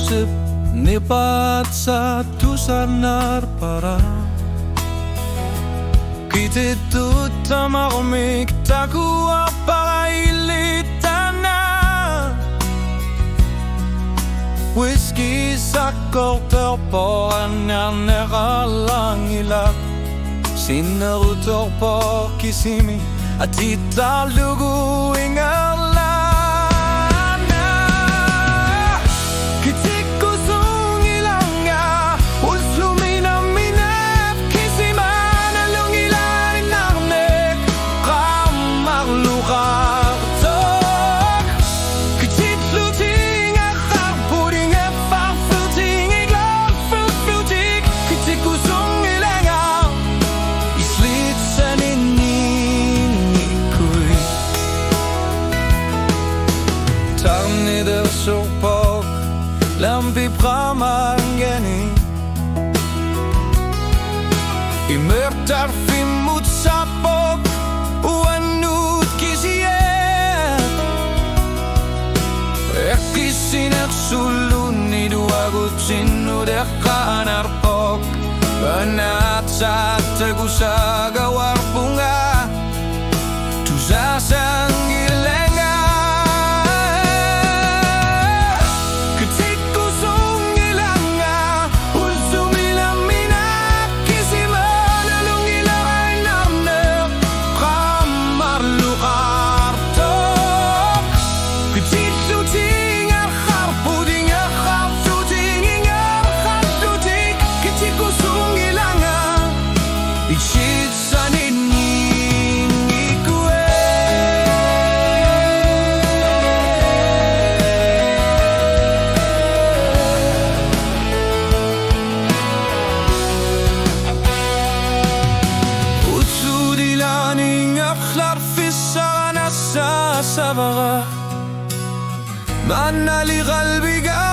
usip nipat sa tusanar para Kititut tamarmik takuwa parailitana Whisky sa korter på neralangilak Sinarutor på kisimi at italugu ingalana Kitik kusung ilanga uslumina minap kisiman alungilan narnek kamarlukar tok Kitik fluting akar pudding afar fluting iglor flutik Kitik kusung ilanga islit sa ninikuy Tarnider surpok lampi pramangeni Imörtar fimut sapok uanut kisiet Ekisinet suluni duagut sinuder kanarpok Banat sa tegusaga warpunga Tusasang ilenga Ketik kusung ilanga Ulsumila minak kisiman alungilaray namner Kamar lukar tok Ketik luting akar puding akar fluting ingar flutik Ketik kusung ilanga Ichit sa ninikuwe Utsudilaning aklar fisara nasa sabara Manali qalbiga